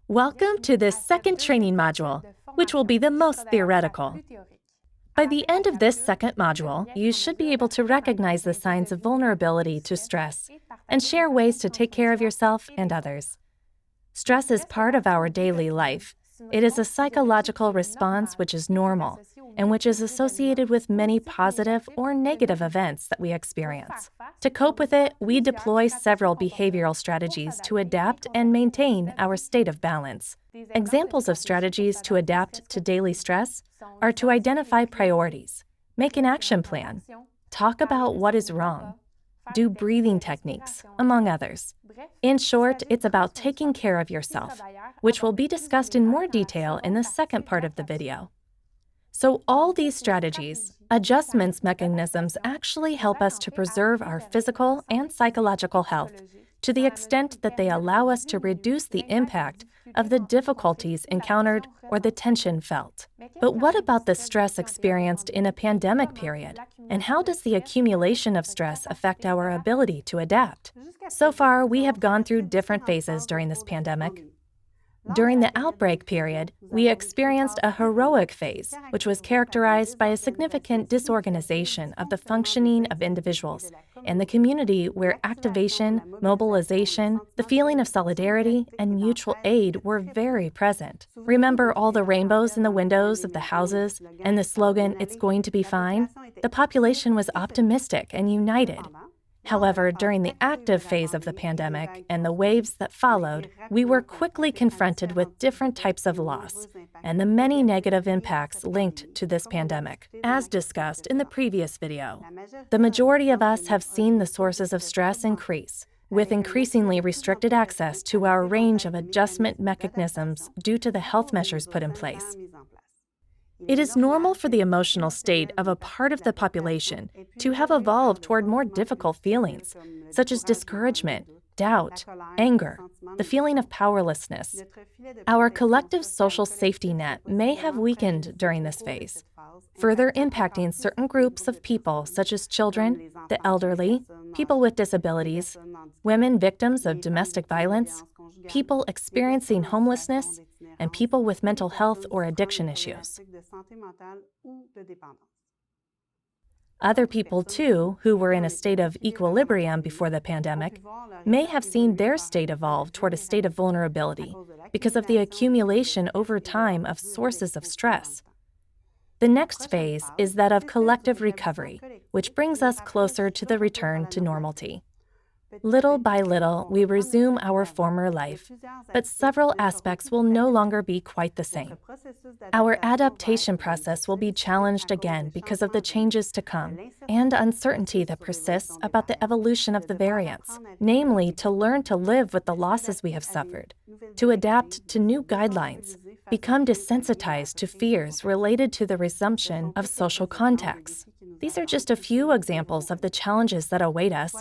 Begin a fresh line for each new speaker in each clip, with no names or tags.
Welcome to this second training module, which will be the most theoretical. By the end of this second module, you should be able to recognize the signs of vulnerability to stress and share ways to take care of yourself and others. Stress is part of our daily life. It is a psychological response which is normal and which is associated with many positive or negative events that we experience. To cope with it, we deploy several behavioral strategies to adapt and maintain our state of balance. Examples of strategies to adapt to daily stress are to identify priorities, make an action plan, talk about what is wrong, do breathing techniques, among others. In short, it's about taking care of yourself, which will be discussed in more detail in the second part of the video. So all these strategies, adjustments mechanisms actually help us to preserve our physical and psychological health to the extent that they allow us to reduce the impact of the difficulties encountered or the tension felt. But what about the stress experienced in a pandemic period? And how does the accumulation of stress affect our ability to adapt? So far, we have gone through different phases during this pandemic. During the outbreak period, we experienced a heroic phase, which was characterized by a significant disorganization of the functioning of individuals and the community, where activation, mobilization, the feeling of solidarity, and mutual aid were very present. Remember all the rainbows in the windows of the houses and the slogan, "It's going to be fine"? The population was optimistic and united. However, during the active phase of the pandemic and the waves that followed, we were quickly confronted with different types of loss and the many negative impacts linked to this pandemic, as discussed in the previous video. The majority of us have seen the sources of stress increase, with increasingly restricted access to our range of adjustment mechanisms due to the health measures put in place. It is normal for the emotional state of a part of the population to have evolved toward more difficult feelings, such as discouragement, doubt, anger, the feeling of powerlessness. Our collective social safety net may have weakened during this phase, further impacting certain groups of people such as children, the elderly, people with disabilities, women victims of domestic violence, people experiencing homelessness, and people with mental health or addiction issues. Other people, too, who were in a state of equilibrium before the pandemic, may have seen their state evolve toward a state of vulnerability because of the accumulation over time of sources of stress. The next phase is that of collective recovery, which brings us closer to the return to normality. Little by little, we resume our former life, but several aspects will no longer be quite the same. Our adaptation process will be challenged again because of the changes to come and uncertainty that persists about the evolution of the variants, namely to learn to live with the losses we have suffered, to adapt to new guidelines, become desensitized to fears related to the resumption of social contacts. These are just a few examples of the challenges that await us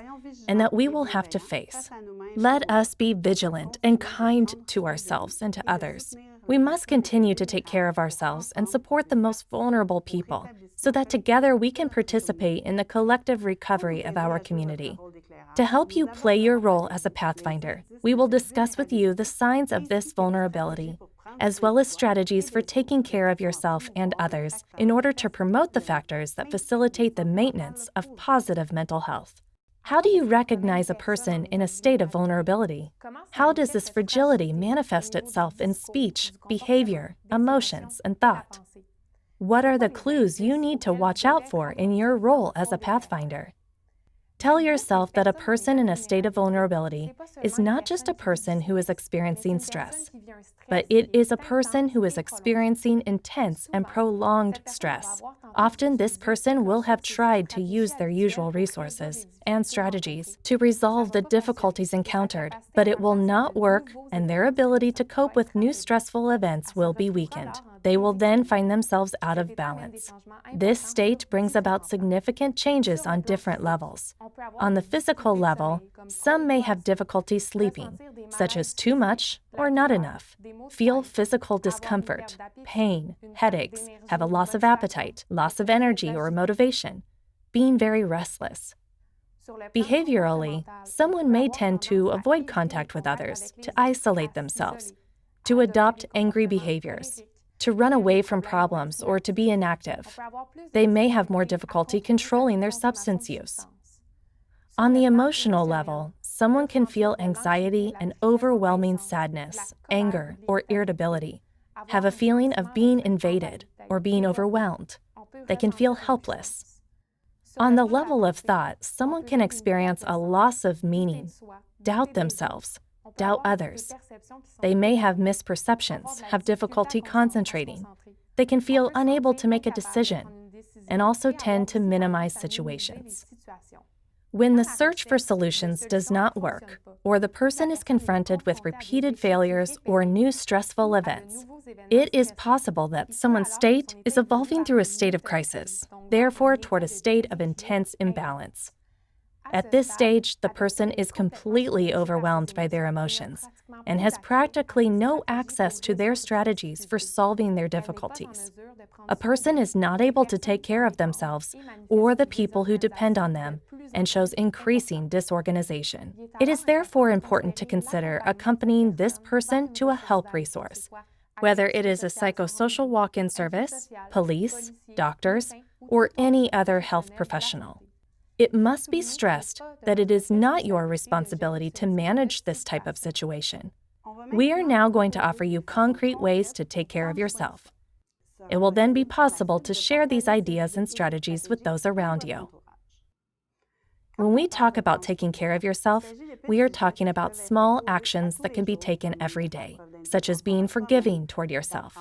and that we will have to face. Let us be vigilant and kind to ourselves and to others. We must continue to take care of ourselves and support the most vulnerable people so that together we can participate in the collective recovery of our community. To help you play your role as a Pathfinder, we will discuss with you the signs of this vulnerability, as well as strategies for taking care of yourself and others in order to promote the factors that facilitate the maintenance of positive mental health. How do you recognize a person in a state of vulnerability? How does this fragility manifest itself in speech, behavior, emotions, and thought? What are the clues you need to watch out for in your role as a Pathfinder? Tell yourself that a person in a state of vulnerability is not just a person who is experiencing stress, but it is a person who is experiencing intense and prolonged stress. Often, this person will have tried to use their usual resources and strategies to resolve the difficulties encountered, but it will not work, and their ability to cope with new stressful events will be weakened. They will then find themselves out of balance. This state brings about significant changes on different levels. On the physical level, some may have difficulty sleeping, such as too much or not enough, feel physical discomfort, pain, headaches, have a loss of appetite, loss of energy or motivation, being very restless. Behaviorally, someone may tend to avoid contact with others, to isolate themselves, to adopt angry behaviors, to run away from problems, or to be inactive. They may have more difficulty controlling their substance use. On the emotional level, someone can feel anxiety and overwhelming sadness, anger, or irritability, have a feeling of being invaded or being overwhelmed. They can feel helpless. On the level of thought, someone can experience a loss of meaning, doubt themselves, doubt others. They may have misperceptions, have difficulty concentrating. They can feel unable to make a decision, and also tend to minimize situations. When the search for solutions does not work, or the person is confronted with repeated failures or new stressful events, it is possible that someone's state is evolving through a state of crisis, therefore toward a state of intense imbalance. At this stage, the person is completely overwhelmed by their emotions and has practically no access to their strategies for solving their difficulties. A person is not able to take care of themselves or the people who depend on them and shows increasing disorganization. It is therefore important to consider accompanying this person to a help resource, whether it is a psychosocial walk-in service, police, doctors, or any other health professional. It must be stressed that it is not your responsibility to manage this type of situation. We are now going to offer you concrete ways to take care of yourself. It will then be possible to share these ideas and strategies with those around you. When we talk about taking care of yourself, we are talking about small actions that can be taken every day, such as being forgiving toward yourself,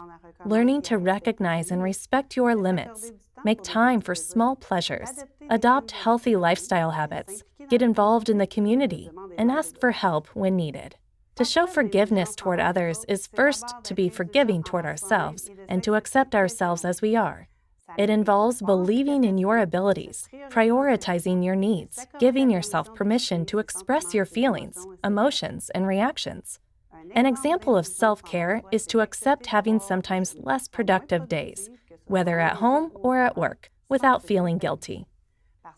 learning to recognize and respect your limits, make time for small pleasures, adopt healthy lifestyle habits, get involved in the community, and ask for help when needed. To show forgiveness toward others is first to be forgiving toward ourselves and to accept ourselves as we are. It involves believing in your abilities, prioritizing your needs, giving yourself permission to express your feelings, emotions, and reactions. An example of self-care is to accept having sometimes less productive days, whether at home or at work, without feeling guilty.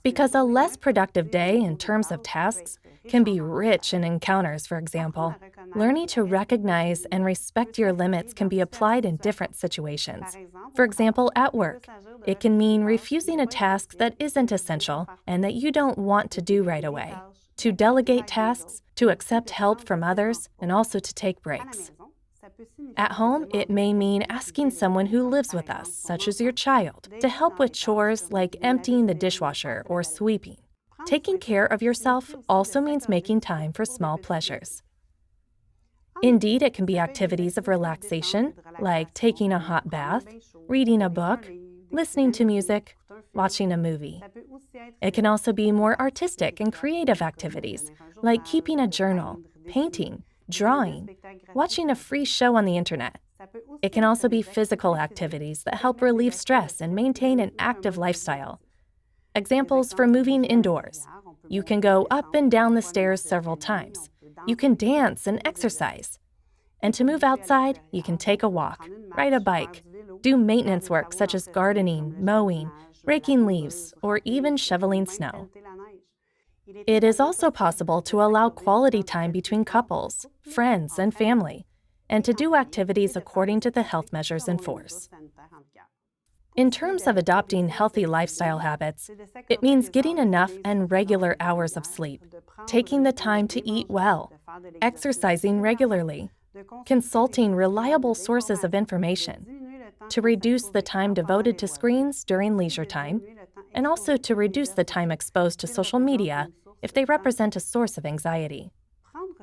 Because a less productive day in terms of tasks can be rich in encounters, for example. Learning to recognize and respect your limits can be applied in different situations. For example, at work, it can mean refusing a task that isn't essential and that you don't want to do right away, to delegate tasks, to accept help from others, and also to take breaks. At home, it may mean asking someone who lives with us, such as your child, to help with chores like emptying the dishwasher or sweeping. Taking care of yourself also means making time for small pleasures. Indeed, it can be activities of relaxation, like taking a hot bath, reading a book, listening to music, watching a movie. It can also be more artistic and creative activities, like keeping a journal, painting, drawing, watching a free show on the internet. It can also be physical activities that help relieve stress and maintain an active lifestyle. Examples for moving indoors. You can go up and down the stairs several times. You can dance and exercise. And to move outside, you can take a walk, ride a bike, do maintenance work such as gardening, mowing, raking leaves, or even shoveling snow. It is also possible to allow quality time between couples, friends, and family, and to do activities according to the health measures in force. In terms of adopting healthy lifestyle habits, it means getting enough and regular hours of sleep, taking the time to eat well, exercising regularly, consulting reliable sources of information, to reduce the time devoted to screens during leisure time, and also to reduce the time exposed to social media if they represent a source of anxiety.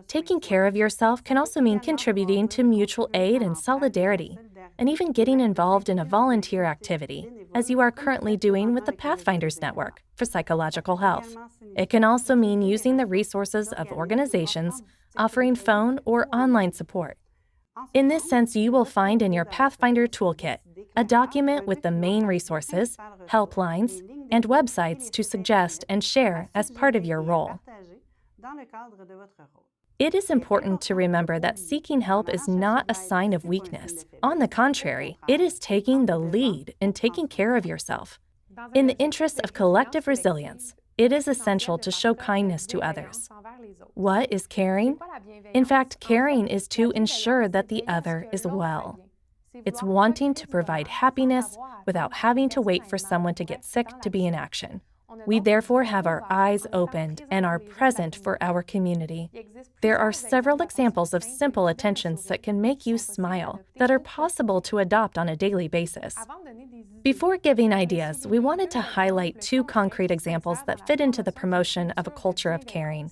Taking care of yourself can also mean contributing to mutual aid and solidarity, and even getting involved in a volunteer activity, as you are currently doing with the Pathfinders Network for Psychological Health. It can also mean using the resources of organizations offering phone or online support. In this sense, you will find in your Pathfinder Toolkit a document with the main resources, helplines, and websites to suggest and share as part of your role. It is important to remember that seeking help is not a sign of weakness. On the contrary, it is taking the lead in taking care of yourself. In the interest of collective resilience, it is essential to show kindness to others. What is caring? In fact, caring is to ensure that the other is well. It's wanting to provide happiness without having to wait for someone to get sick to be in action. We therefore have our eyes opened and are present for our community. There are several examples of simple attentions that can make you smile that are possible to adopt on a daily basis. Before giving ideas, we wanted to highlight 2 concrete examples that fit into the promotion of a culture of caring.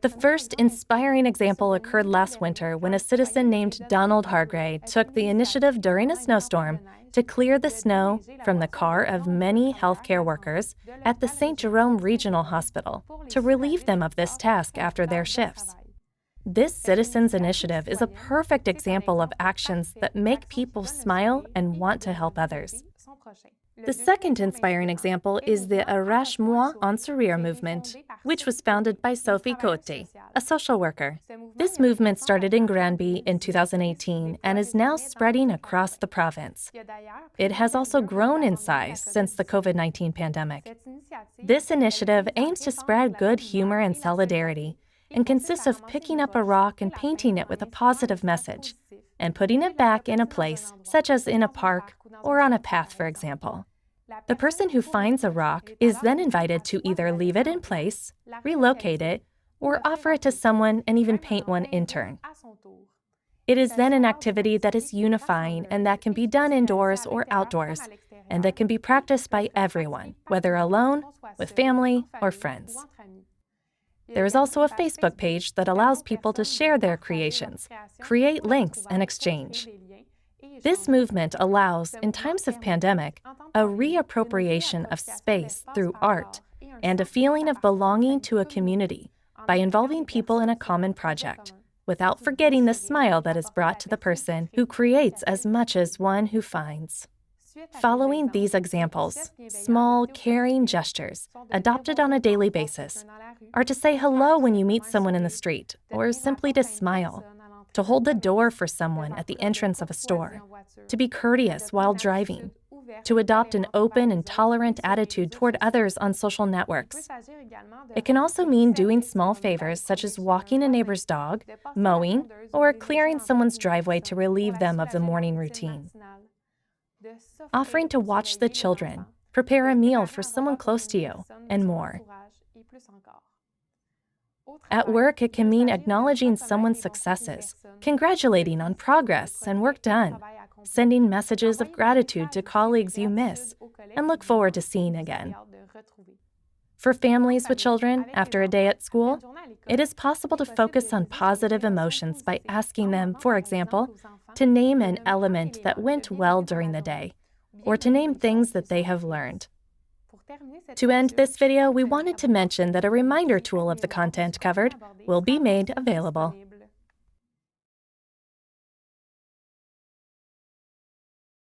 The first inspiring example occurred last winter when a citizen named Donald Hargray took the initiative during a snowstorm to clear the snow from the car of many healthcare workers at the St. Jerome Regional Hospital to relieve them of this task after their shifts. This citizen's initiative is a perfect example of actions that make people smile and want to help others. The second inspiring example is the Arrache-moi un sourire movement, which was founded by Sophie Cote, a social worker. This movement started in Granby in 2018 and is now spreading across the province. It has also grown in size since the COVID-19 pandemic. This initiative aims to spread good humor and solidarity and consists of picking up a rock and painting it with a positive message, and putting it back in a place, such as in a park or on a path, for example. The person who finds a rock is then invited to either leave it in place, relocate it, or offer it to someone and even paint one in turn. It is then an activity that is unifying and that can be done indoors or outdoors, and that can be practiced by everyone, whether alone, with family, or friends. There is also a Facebook page that allows people to share their creations, create links, and exchange. This movement allows, in times of pandemic, a reappropriation of space through art and a feeling of belonging to a community by involving people in a common project, without forgetting the smile that is brought to the person who creates as much as one who finds. Following these examples, small, caring gestures, adopted on a daily basis, are to say hello when you meet someone in the street, or simply to smile, to hold the door for someone at the entrance of a store, to be courteous while driving, to adopt an open and tolerant attitude toward others on social networks. It can also mean doing small favors such as walking a neighbor's dog, mowing, or clearing someone's driveway to relieve them of the morning routine. Offering to watch the children, prepare a meal for someone close to you, and more. At work, it can mean acknowledging someone's successes, congratulating on progress and work done, sending messages of gratitude to colleagues you miss and look forward to seeing again. For families with children, after a day at school, it is possible to focus on positive emotions by asking them, for example, to name an element that went well during the day, or to name things that they have learned. To end this video, we wanted to mention that a reminder tool of the content covered will be made available.